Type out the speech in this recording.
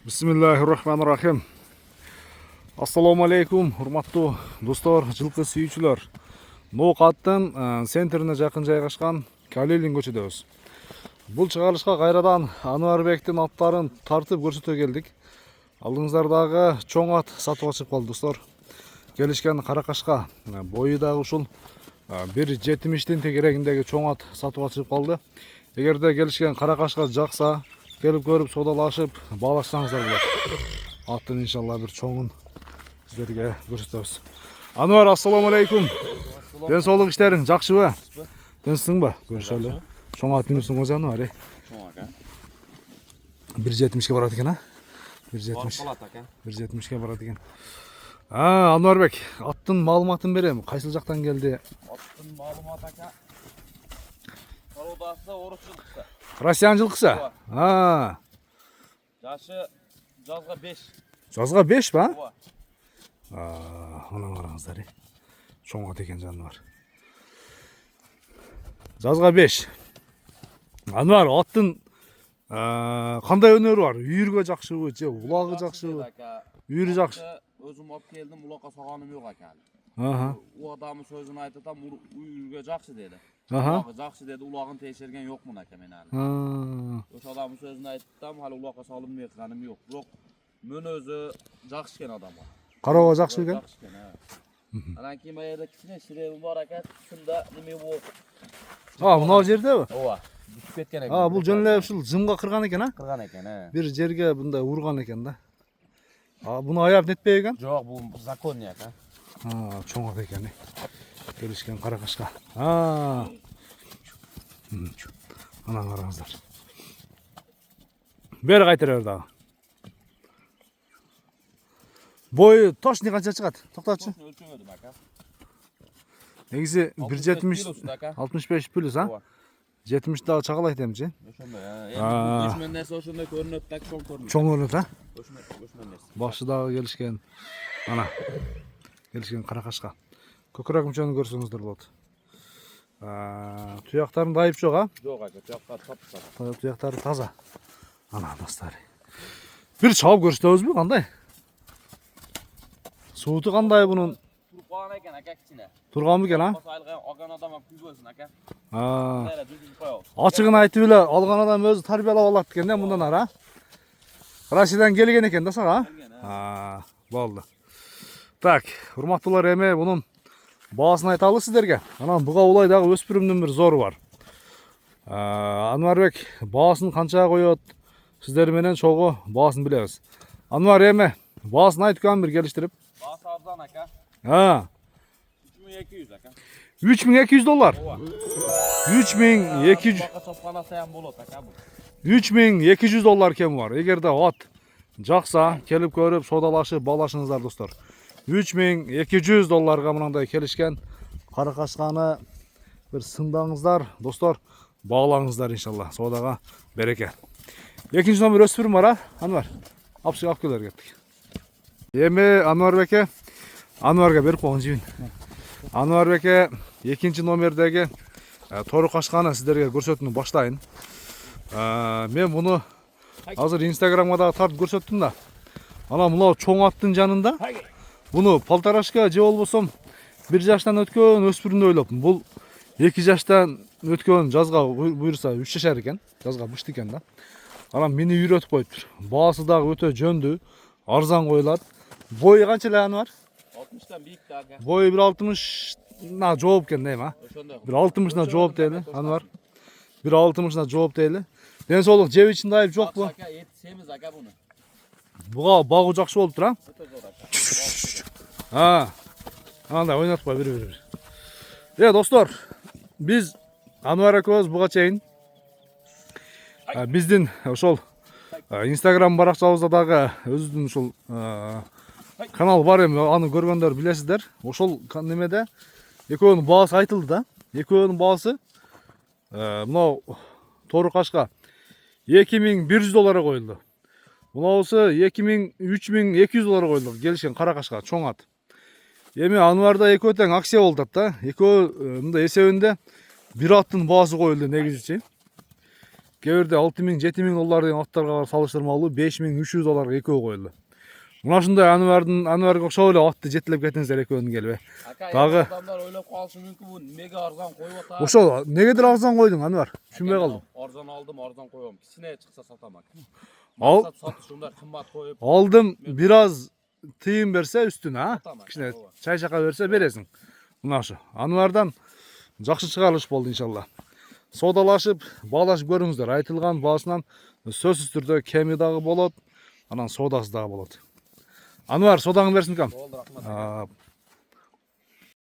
Bismillahirrahmanirrahim. Assalamu alaikum, урматтуу достор, жылкы сүйүүчүлөр. Нок аттын центрине жакын жайгашкан Калилин көчөдөбүз. Бул чыгарылышка кайрадан Ануарбектин аттарын тартып көрсөтө келдик. Алдыңыздардагы чоң ат сатууга чыгып калды, достор. Келишкен Каракашка бою дагы ушул 1.70-тин тегерегиндеги чоң ат сатууга чыгып калды. Эгерде келишкен Каракашка жакса, келип көрүп саудалашып баалашсаңыздар болот. Аттын иншалла бир чоңун сиздерге көрсөтөбүз. Ануар, ассаламу алейкум. Ден соолук иштериң жакшыбы? Тынчсыңбы? Көрүшөлү. Чоң ат минусуң өзү Ануар. Чоң ака. 1.70ке барат экен, а? 1.70. Балат ака. 1.70ке барат экен. Ануарбек, аттын маалыматын берем. Кайсыл жактан келди? Аттын маалымат ака. Породасы орус жылкысы. Россиян жылкысы? Жашы жазга 5. Жазга 5 ба? Ооба. Мына караңыздар. Чоң ат экен жаныбар. Жазга 5. Ануар, аттын кандай өнөрү бар? Үйүргө жакшыбы же улагы жакшыбы? Үйүрү жакшы. Өзүм алып келдим, улакка салганым жок ака. У адамы сөзүн айтып атам, үйүргө жакшы деди. Улакы жакшы деди, улагын текшерген жокмун ака мен аны. Ошо адамын сөзүн айттым, хали улакка салым меканым жок. Бирок мен өзү жакшы экен адамга. Кароого жакшы экен? Жакшы экен, Анан кийин баягыда кичине ширебим бар ака, шунда неме болуп. Мына жердеби? Ооба. Düşүп кеткен экен. Бул жөн эле ушул жымга кырган экен, а? Кырган экен, Бир жерге мындай урган экен да. Буну аяп нетпей экен? Жок, бул законный ака. Чоң ат экен. Келишкен Каракашка. Анан караңыздар. Бери кайтыра бер дагы. Бою точно канча чыгат? Токтотчу. Өлчөмөдүм ака. Негизи 1.70 65 плюс, а? 70 дагы чагалайт эмчи. Ошондой, эми көчмөн нерсе ошондой көрүнөт да, чоң көрүнөт. Чоң көрүнөт, а? Көчмөн нерсе. Башы дагы келишкен. Ана. Келишкен Каракашка. Көкүрөк мүчөнү көрсөңүздөр болот. Туяктарында айып жок, а? Жок ака, туяктары таптыр. Туяктары таза. Ана достор. Бир чабып көрсөтөбүзбү, кандай? Сууту кандай бунун? Туруп калган экен ака кичине. Турганбы экен, а? Алган адам күйбөсүн ака. Ачыгын айтып эле алган адам өзү тарбиялап алат экен да мындан ары. Россиядан келген экен да сага? Болду. Так, урматтуулар, эми мунун баасын айталы сиздерге. Анан буга улай дагы өспүрүмдүн бир зору бар. Ануарбек баасын канчага коет? Сиздер менен чогуу баасын билебиз. Ануар, эми баасын айткан бир келиштирип. Баасы арзан ака. 3200 ака. $3200. 3200. Бака чапкана саян болот ака бул. $3200 кеми бар. Эгерде ат жакса, келип көрүп, саудалашып, баалашыңыздар достор. $3200 мынандай келишкен Каракашканы бир сындаңыздар, достор, баалаңыздар иншалла. Соодага береке. Экинчи номер өспүрүм бар, а? Ануар, алып келер кеттик. Эми Ануарбеке, Ануарга берип койгон жибин. Ануарбеке экинчи номердеги тору кашканы сиздерге көрсөтүүнү баштайын. Мен буну азыр Инстаграмга дагы тартып көрсөттүм да. Анан мына чоң аттын жанында буну полторашка же болбосом 1 жаштан өткөн өспүрүмдү ойлоптум. Бул 2 жаштан өткөн, жазга буйрса 3 жашар экен. Жазга бышты экен да. Анан мени үйрөтүп коюптур. Баасы дагы өтө жөндүү, арзан коюлат. Бою канча эле Ануар? 60тан бийик да ака. Бою 1.60на жооп экен дейм, а? Ошондой. 1.60на жооп дейли, Ануар. 1.60на жооп дейли. Ден соолук жеп ичинде айып жокпу? Ака, эт семиз ака буну. Буга багуу жакшы болуп тур, а? Өтө зор ака. Андай ойнатпай бир. Достор, биз Ануар экөөбүз буга чейин биздин ошол Инстаграм баракчабызда дагы өзүбүздүн ушул канал бар, эми аны көргөндөр билесиздер. Ошол немеде экөөнүн баасы айтылды да. Экөөнүн баасы мынау тору кашка $2100 коюлду. Мынабысы $3200 коюлду. Келишкен Каракашка чоң ат. Эми Ануарда экөө тең акция болуп атат да. Экөө мындай эсебинде бир аттын баасы коюлду негизичи. кээ бирде 6000 7000 доллар деген аттарга салыштырмалуу 5300 долларга экөө коюлду. Мына ушундай Анварга окшоп эле атты жетелеп кетиңиздер экөөнү келип. Дагы адамдар ойлоп калышы мүмкүн бу неге арзан коюп атат. ошол негедир арзан койдуң Анвар? Түшүнбөй калдым. Арзан алдым, арзан коем. Кичине чыкса сатамак. Ал Сатышымдар кымбат коюп. алдым бир аз тыйын берсе үстүнө, а? Сатамак, Кичине ооба. чай чака берсе бересиң. Мына ушу. Анвардан жакшы чыгарылыш болду иншалла. Содалашып, баалашып көрүңүздөр. Айтылган баасынан сөзсүз түрдө кеми дагы болот, анан содасы дагы болот. Анвар, содаңы берсин кам. Болду, рахмат.